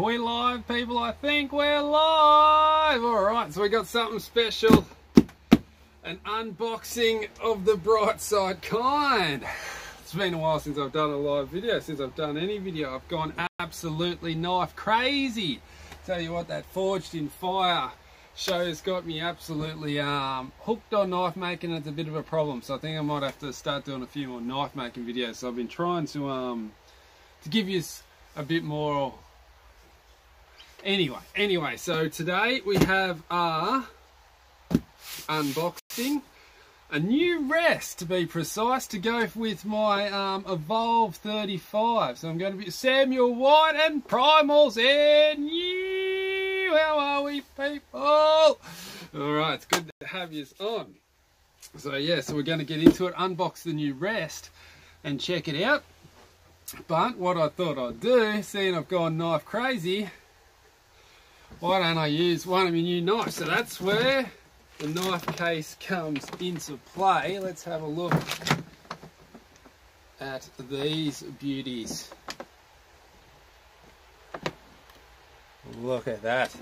Are we live, people? I think we're live. Alright, so we got something special. An unboxing of the bright side kind. It's been a while since I've done a live video. Since I've done any video, I've gone absolutely knife crazy. Tell you what, that Forged in Fire show's got me absolutely hooked on knife making. It's a bit of a problem, so I think I might have to start doing a few more knife making videos. So I've been trying to give you a bit more. Anyway, so today we have our unboxing, a new rest to be precise, to go with my Evolve 35. So I'm going to be Samuel White and PRIMALS and you. How are we, people? Alright, it's good to have you on. So yeah, so we're going to get into it, unbox the new rest and check it out. But what I thought I'd do, seeing I've gone knife crazy, why don't I use one of my new knives? So that's where the knife case comes into play. Let's have a look at these beauties. Look at that.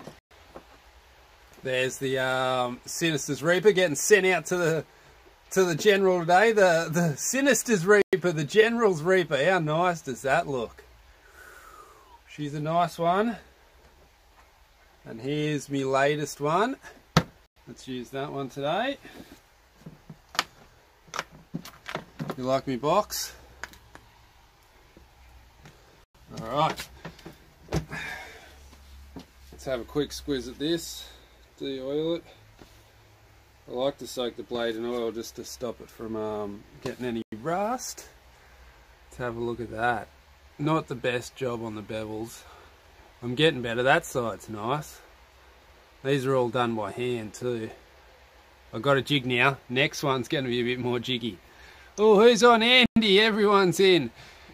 There's the Sinister's Reaper getting sent out to the General today. The Sinister's Reaper, the General's Reaper. How nice does that look? She's a nice one. And here's my latest one. Let's use that one today. You like me box? Alright. Let's have a quick squiz at this. De-oil it. I like to soak the blade in oil just to stop it from getting any rust. Let's have a look at that. Not the best job on the bevels. I'm getting better. That side's nice. These are all done by hand too. I've got a jig now. Next one's going to be a bit more jiggy. Oh, who's on? Andy. Everyone's in.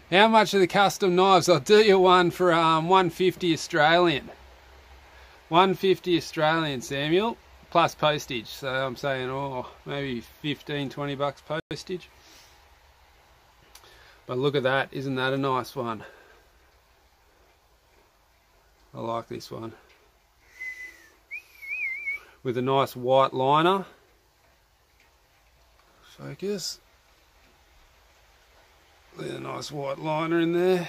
How much are the custom knives? I'll do you one for 150 Australian. 150 Australian, Samuel. Plus postage. So I'm saying, oh, maybe 15, 20 bucks postage. But look at that. Isn't that a nice one? I like this one. With a nice white liner. Focus. There's a nice white liner in there.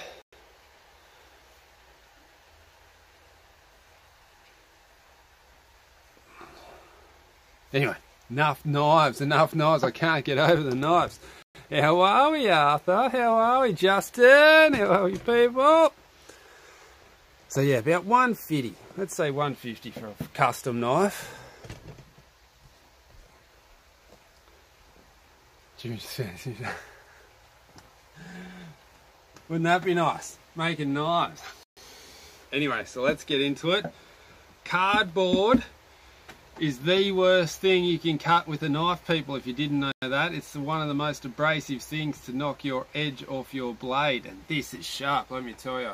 Anyway, enough knives. I can't get over the knives. How are we, Arthur? How are we, Justin? How are we, people? So yeah, about 150. Let's say 150 for a custom knife. Wouldn't that be nice? Making knives. Anyway, so let's get into it. Cardboard is the worst thing you can cut with a knife, people, if you didn't know that. It's one of the most abrasive things to knock your edge off your blade. And this is sharp, let me tell you.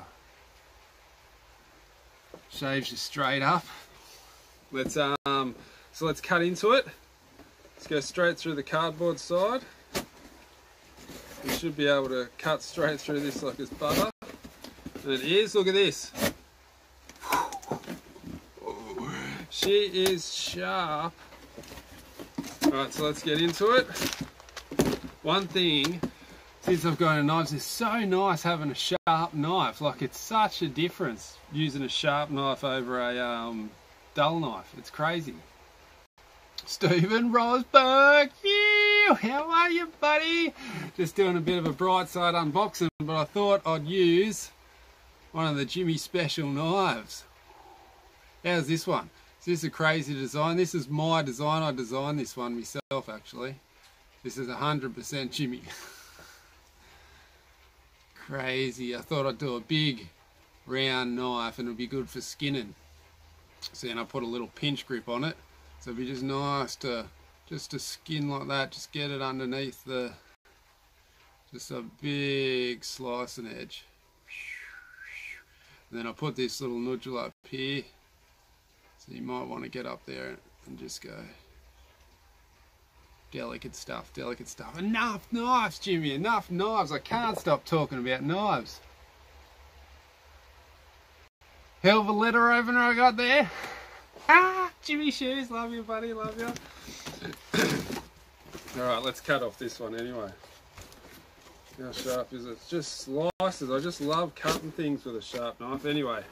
Shaves you straight up. Let's let's cut into it. Let's go straight through the cardboard side. You should be able to cut straight through this like it's butter. And it is, look at this. She is sharp. Alright, so let's get into it. One thing, since I've got a knife, it's so nice having a sharp knife. Like, it's such a difference using a sharp knife over a dull knife. It's crazy. Stephen Rosberg, how are you, buddy? Just doing a bit of a bright side unboxing, but I thought I'd use one of the Jimmy Special knives. How's this one? Is this a crazy design? This is my design. I designed this one myself, actually. This is 100% Jimmy. Crazy. I thought I'd do a big round knife and it'll be good for skinning. So then I put a little pinch grip on it. So it'd be just nice to skin like that. Just get it underneath the, just a big slicing edge. And then I put this little nodule up here. So you might want to get up there and just go. Delicate stuff, delicate stuff. Enough knives, Jimmy, enough knives. I can't stop talking about knives. Hell of a letter opener I got there. Ah, Jimmy Shoes, love you buddy, love you. Alright, let's cut off this one anyway. How sharp is it? It's just slices. I just love cutting things with a sharp knife. Anyway,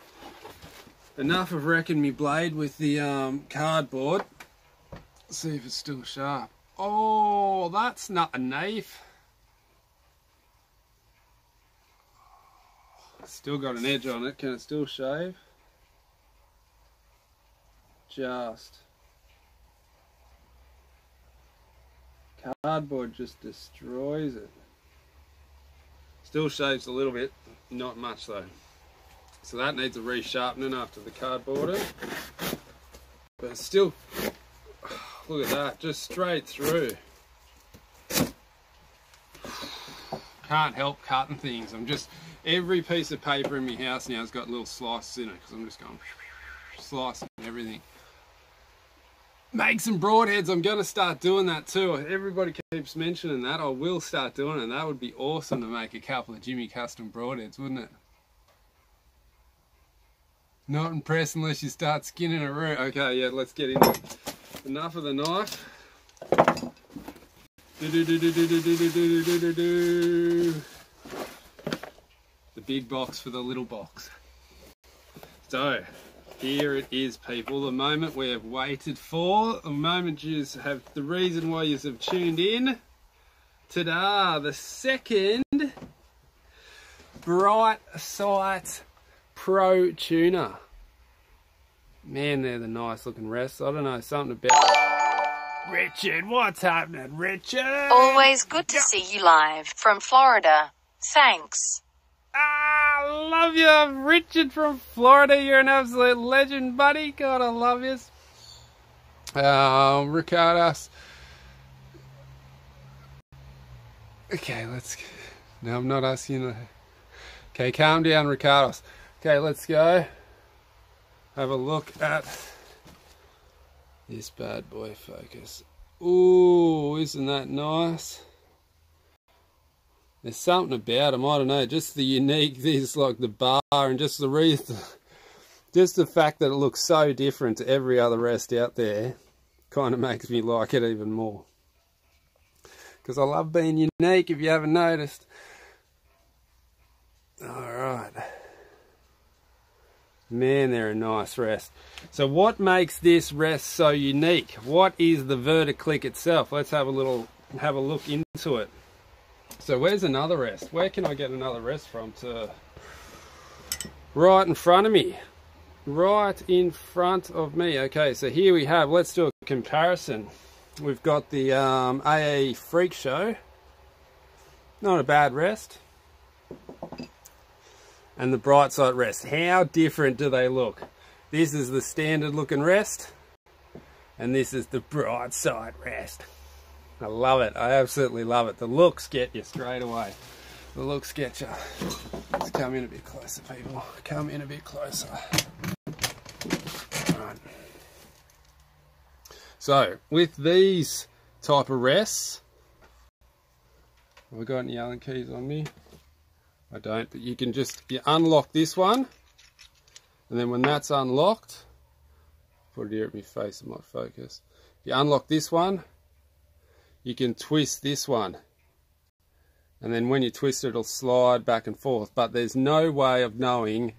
enough of wrecking me blade with the cardboard. Let's see if it's still sharp. Oh, that's not a knife. Still got an edge on it. Can it still shave? Just. Cardboard just destroys it. Still shaves a little bit, not much though. So that needs a resharpening after the cardboard. But still, look at that, just straight through. Can't help cutting things. I'm just, every piece of paper in my house now has got little slices in it because I'm just going slicing everything. Make some broadheads. I'm going to start doing that too. Everybody keeps mentioning that. I will start doing it. That would be awesome to make a couple of Jimmy custom broadheads, wouldn't it? Not impressed unless you start skinning a root. Okay, yeah, let's get into it. Enough of the knife. The big box for the little box. So, here it is, people, the moment we have waited for, the moment you have, the reason why you have tuned in. Ta-da, the second Brite Pro tuner. Man, they're the nice looking rests. I don't know, something about... Richard, what's happening, Richard? Always good to see you live from Florida. Thanks. Ah, love you, Richard from Florida. You're an absolute legend, buddy. God, I love you. Ricardos. Okay, let's... No, I'm not asking you. Okay, calm down, Ricardos. Okay, let's go. Have a look at this bad boy focus. Ooh, isn't that nice? There's something about them, I don't know, just the unique, this like the bar and just the reason, just the fact that it looks so different to every other rest out there kind of makes me like it even more. Because I love being unique, if you haven't noticed. Alright. Man, they're a nice rest. So what makes this rest so unique? What is the verticlick itself? Let's have a look into it. So where's another rest? Where can I get another rest from? Right in front of me. Right in front of me. Okay, so here we have, let's do a comparison. We've got the AA Freak Show. Not a bad rest. And the Bright Side rest. How different do they look? This is the standard looking rest. And this is the Bright Side rest. I love it. I absolutely love it. The looks get you straight away. The looks get you. Let's come in a bit closer, people. Come in a bit closer. Right. So, with these type of rests, have I got any Allen keys on me? I don't, but you can just, you unlock this one, and then when that's unlocked, put it here at my face, it might focus. You unlock this one, you can twist this one, and then when you twist it, it'll slide back and forth, but there's no way of knowing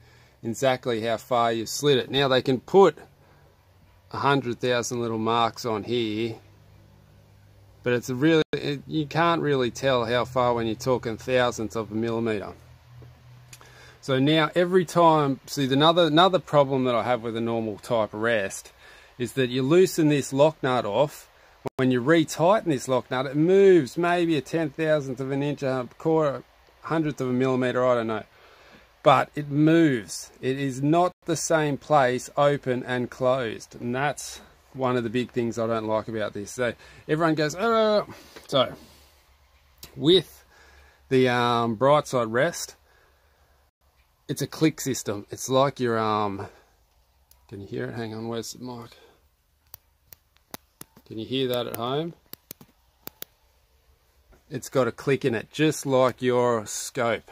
exactly how far you've slid it. Now they can put 100,000 little marks on here, but it's you can't really tell how far when you're talking thousandths of a millimetre. So now every time, see another problem that I have with a normal type of rest is that you loosen this lock nut off. When you retighten this lock nut, it moves maybe a 10,000th of an inch, a quarter, 100th of a millimetre, I don't know. But it moves. It is not the same place open and closed. And that's one of the big things I don't like about this. So everyone goes, oh. So with the Bright Side rest, it's a click system. It's like your can you hear it? Hang on, where's the mic? Can you hear that at home? It's got a click in it, just like your scope.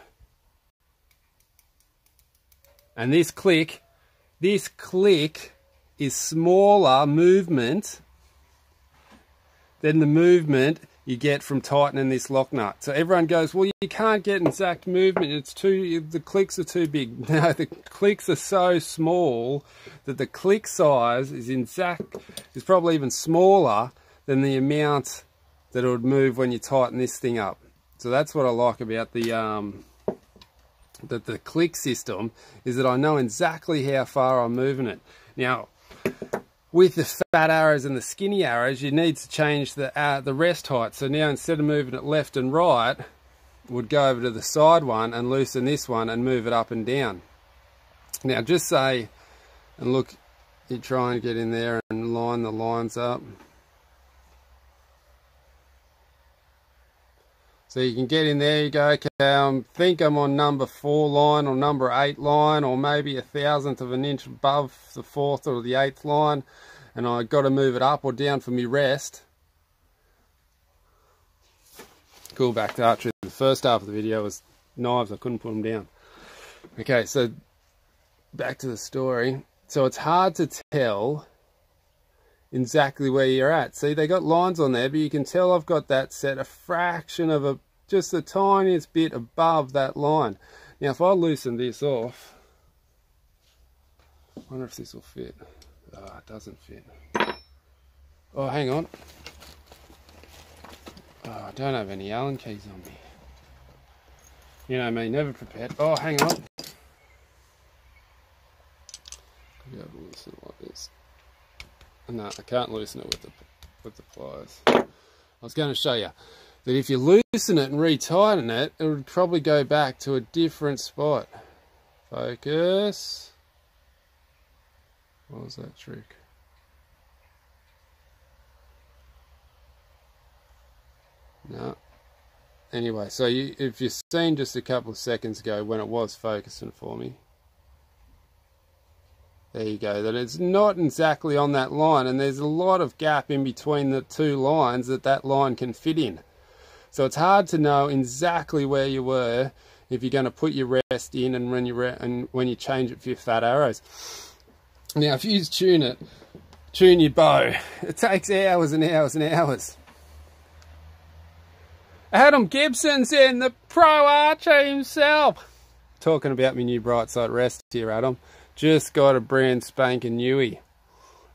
And this click this click is smaller movement than the movement you get from tightening this lock nut. So everyone goes, well, you can't get exact movement, the clicks are too big. No, the clicks are so small that the click size is probably even smaller than the amount that it would move when you tighten this thing up. So that's what I like about the click system, is that I know exactly how far I'm moving it. Now, with the fat arrows and the skinny arrows, you need to change the rest height. So now instead of moving it left and right, we'd go over to the side one and loosen this one and move it up and down. Now just say, and look, you try and get in there and line the lines up. So you can get in there, you go, okay, I think I'm on number 4 line or number 8 line, or maybe 1/1000th of an inch above the 4th or the 8th line, and I got to move it up or down for me rest. Cool, back to archery. The first half of the video was knives, I couldn't put them down. Okay, so back to the story. So it's hard to tell exactly where you're at. See, they got lines on there, but you can tell I've got that set a fraction of just the tiniest bit above that line. Now if I loosen this off, I wonder if this will fit. Oh, it doesn't fit. Oh, hang on. Oh, I don't have any Allen keys on me. You know me, never prepared. Oh, hang on. I'll be able to loosen it like this. No, I can't loosen it with the pliers. I was going to show you that if you loosen it and retighten it, it would probably go back to a different spot. Focus. What was that trick? No. Anyway, so if you've seen just a couple of seconds ago when it was focusing for me, there you go, that it's not exactly on that line, and there's a lot of gap in between the two lines that line can fit in. So it's hard to know exactly where you were if you're going to put your rest in and when you change it for your fat arrows. Now if you tune your bow, it takes hours and hours and hours. Adam Gibson's in, the pro archer himself. Talking about my new bright side rest here, Adam. Just got a brand spanking newie.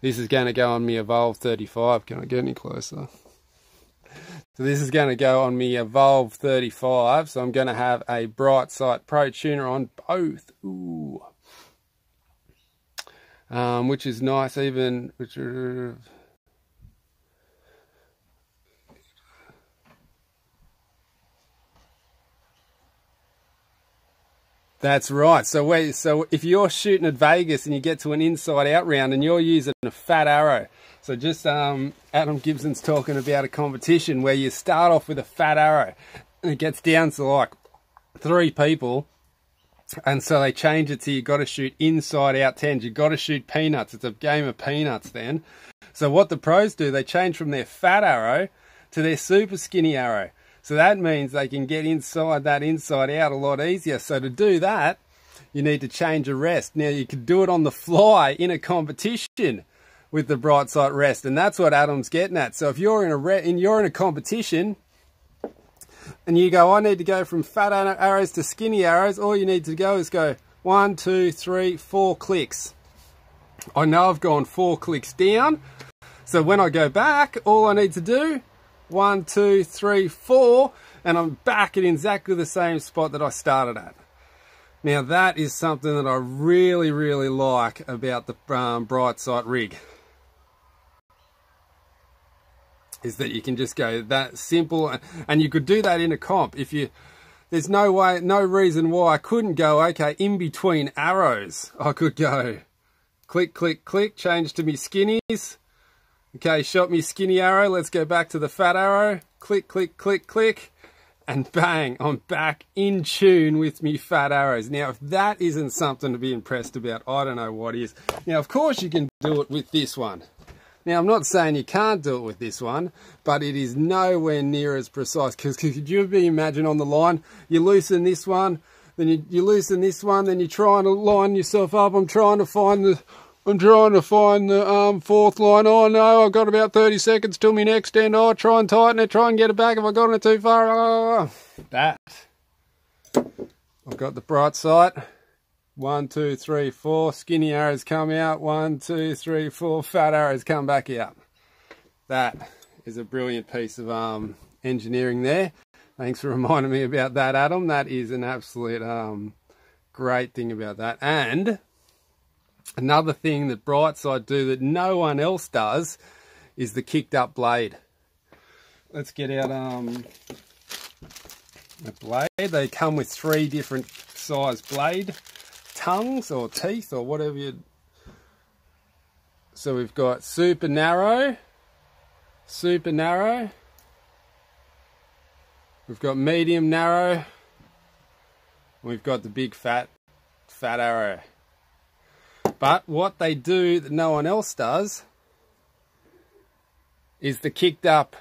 This is going to go on me Evolve 35. Can I get any closer? So this is going to go on me Evolve 35. So I'm going to have a Bright Sight Pro tuner on both. Ooh. Which is nice, even. That's right. So if you're shooting at Vegas and you get to an inside out round and you're using a fat arrow, so just Adam Gibson's talking about a competition where you start off with a fat arrow and it gets down to like 3 people, and so they change it to you got to shoot inside out 10s. You got to shoot peanuts. It's a game of peanuts then. So what the pros do, they change from their fat arrow to their super skinny arrow. So that means they can get inside that inside out a lot easier. So to do that, you need to change a rest. Now you can do it on the fly in a competition with the Bright Sight rest, and that's what Adam's getting at. So if you're in a competition and you go, I need to go from fat arrows to skinny arrows, all you need to go is go 1, 2, 3, 4 clicks. I know I've gone 4 clicks down. So when I go back, all I need to do, 1, 2, 3, 4, and I'm back at exactly the same spot that I started at. Now that is something that I really, really like about the Bright Sight rig, is that you can just go that simple, and you could do that in a comp. There's no reason why I couldn't go, okay, in between arrows, I could go click, click, click, change to me skinnies. Okay, shot me skinny arrow, let's go back to the fat arrow, click, click, click, click, and bang, I'm back in tune with me fat arrows. Now, if that isn't something to be impressed about, I don't know what is. Now, of course you can do it with this one. Now, I'm not saying you can't do it with this one, but it is nowhere near as precise, because could you imagine on the line, you loosen this one, then you loosen this one, then you're trying to line yourself up. I'm trying to find the fourth line. Oh no, I've got about 30 seconds till my next end. Oh, try and tighten it, try and get it back if I got it too far. Oh, that. I've got the bright sight. 1, 2, 3, 4. Skinny arrows come out. 1, 2, 3, 4. Fat arrows come back out. That is a brilliant piece of engineering there. Thanks for reminding me about that, Adam. That is an absolute great thing about that. And another thing that Brightside do that no one else does is the kicked up blade. Let's get out a blade. They come with 3 different size blade tongues or teeth or whatever you. So we've got super narrow, we've got medium narrow, and we've got the big fat arrow. But what they do that no one else does is the kicked up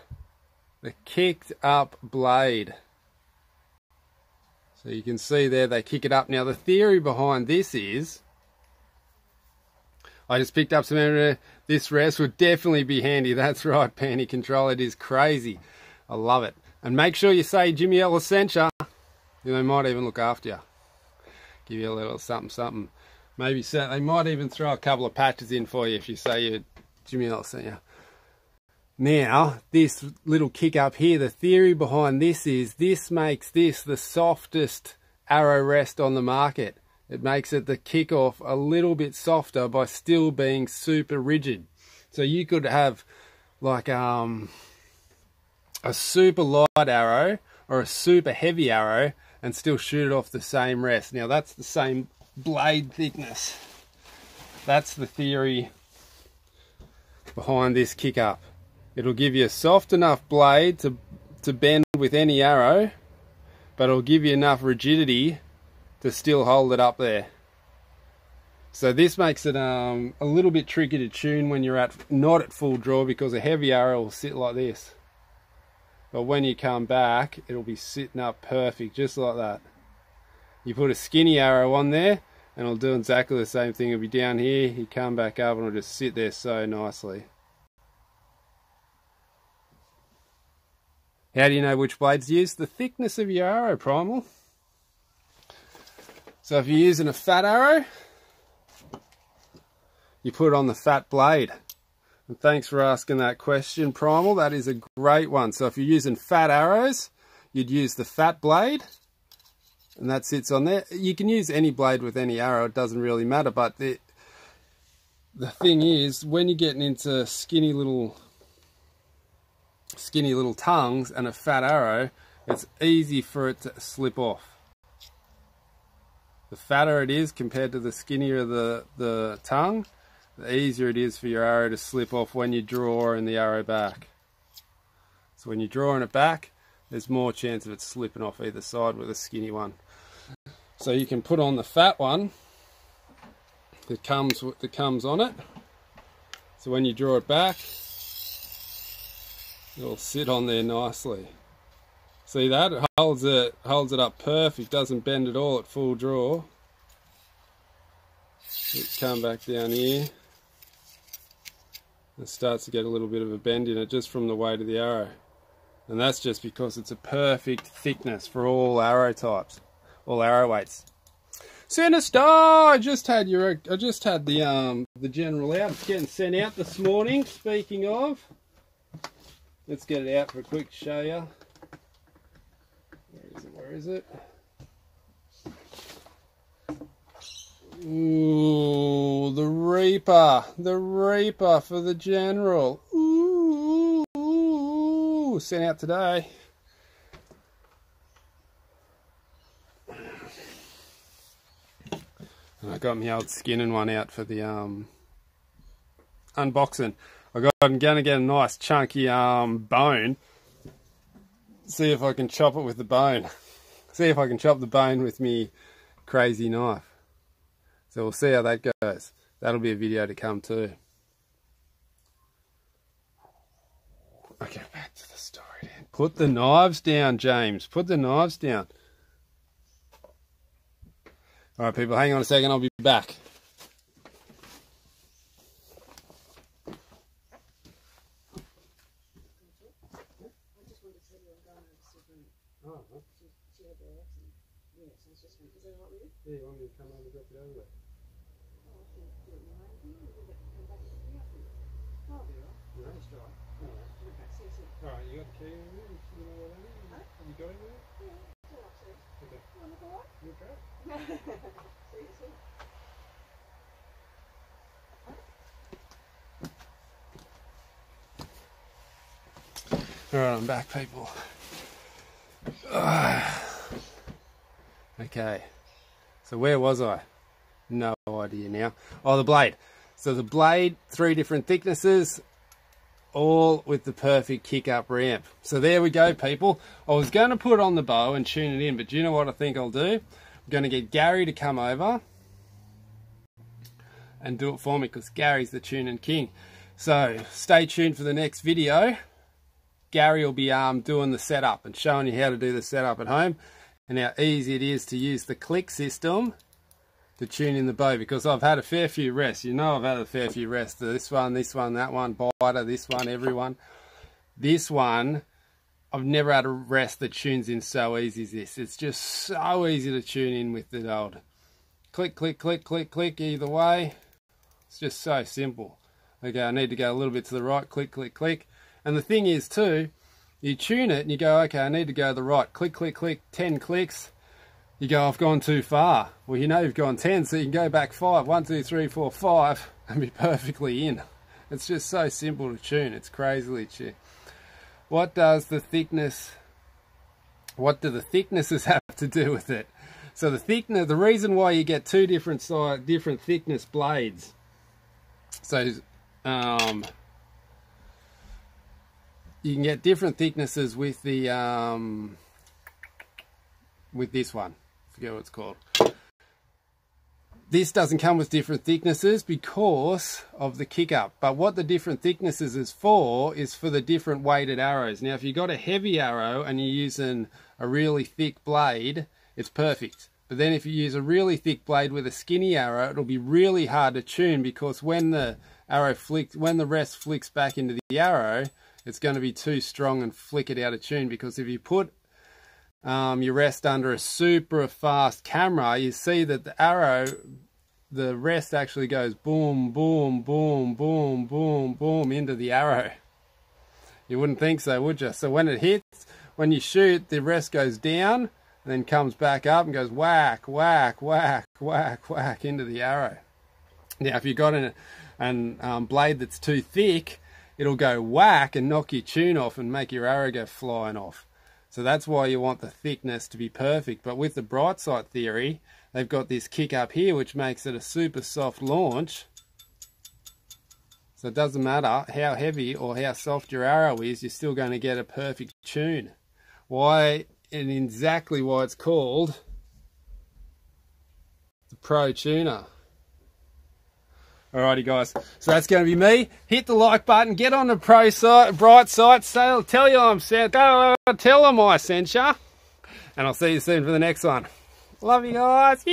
blade. So you can see there they kick it up. Now the theory behind this is, I just picked up some error. This rest would definitely be handy. That's right, Panty Control. It is crazy. I love it. And make sure you say Jimmy Ellis sent ya. They might even look after you. Give you a little something. Maybe so, they might even throw a couple of patches in for you if you say you Jimmy Ellis sent ya. Now, this little kick up here, the theory behind this is this makes this the softest arrow rest on the market. It makes it the kick off a little bit softer by still being super rigid. So you could have like a super light arrow or a super heavy arrow and still shoot it off the same rest. Now that's the same blade thickness. That's the theory behind this kick up. It'll give you a soft enough blade to bend with any arrow, but it'll give you enough rigidity to still hold it up there. So this makes it a little bit tricky to tune when you're not at full draw, because a heavy arrow will sit like this. But when you come back, it'll be sitting up perfect, just like that. You put a skinny arrow on there, and it'll do exactly the same thing. It'll be down here, you come back up, and it'll just sit there so nicely. How do you know which blades to use? The thickness of your arrow, Primal. So if you're using a fat arrow, you put it on the fat blade. And thanks for asking that question, Primal. That is a great one. So if you're using fat arrows, you'd use the fat blade, and that sits on there. You can use any blade with any arrow, it doesn't really matter. But the thing is, when you're getting into skinny little tongues and a fat arrow, it's easy for it to slip off. The fatter it is compared to the skinnier the tongue, the easier it is for your arrow to slip off when you draw the arrow back. So when you're drawing it back, there's more chance of it slipping off either side with a skinny one. So you can put on the fat one that comes on it. So when you draw it back, it'll sit on there nicely. See that? It holds it up perfect, doesn't bend at all at full draw. Let's come back down here. It starts to get a little bit of a bend in it just from the weight of the arrow. And that's just because it's a perfect thickness for all arrow types, all arrow weights. Sinasta! I just had the general out. It's getting sent out this morning. Speaking of, let's get it out for a quick show you. Where is it? Ooh, the Reaper for the general. Ooh, sent out today. And I got my old skinning one out for the unboxing. I'm gonna get a nice chunky bone. See if I can chop it with the bone. See if I can chop the bone with me crazy knife. So we'll see how that goes. That'll be a video to come too. Okay, back to the story then. Put the knives down, James. Put the knives down. Alright people, hang on a second, I'll be back. Yeah, you want me to come over and drop it over there? Alright, you got the key in there? You know where that is? Have you got it there? Okay. You okay? Alright, I'm back people. Okay. So where was I? No idea now. Oh, the blade. So the blade, 3 different thicknesses, all with the perfect kick-up ramp. So there we go, people. I was going to put it on the bow and tune it in, but do you know what I think I'll do? I'm going to get Gary to come over and do it for me, because Gary's the tuning king. So stay tuned for the next video. Gary will be doing the setup and showing you how to do the setup at home, and how easy it is to use the click system to tune in the bow, because I've had a fair few rests. You know I've had a fair few rests. This one, that one, beiter, this one, everyone. This one, I've never had a rest that tunes in so easy as this. It's just so easy to tune in with the old click, click, click, click, click either way. It's just so simple. Okay, I need to go a little bit to the right, click, click, click. And the thing is too, you tune it and you go, okay, I need to go to the right, click, click, click, 10 clicks. You go, I've gone too far. Well, you know you've gone 10, so you can go back 5, 1, 2, 3, 4, 5, and be perfectly in. It's just so simple to tune. It's crazily tuned. What does the thickness, what do the thicknesses have to do with it? So the thickness, the reason why you get 2 different thickness blades. So you can get different thicknesses with the with this one. I forget what it's called. This doesn't come with different thicknesses because of the kick up, but what the different thicknesses is for the different weighted arrows. Now if you've got a heavy arrow and you're using a really thick blade, it's perfect. But then if you use a really thick blade with a skinny arrow, it'll be really hard to tune, because when the rest flicks back into the arrow, it's going to be too strong and flick it out of tune. Because if you put your rest under a super fast camera, you see that the arrow, the rest actually goes boom, boom, boom, boom, boom, boom into the arrow. You wouldn't think so, would you? So when it hits, when you shoot, the rest goes down and then comes back up and goes whack, whack, whack, whack, whack into the arrow. Now if you've got a blade that's too thick, it'll go whack and knock your tune off and make your arrow go flying off. So that's why you want the thickness to be perfect. But with the brite sight theory, they've got this kick up here, which makes it a super soft launch. So it doesn't matter how heavy or how soft your arrow is, you're still going to get a perfect tune. Why, and exactly why it's called the Pro Tuner. Alrighty guys, so that's going to be me. Hit the like button, get on the brite sight, tell you I'm sent, tell them I sent ya, and I'll see you soon for the next one. Love you guys.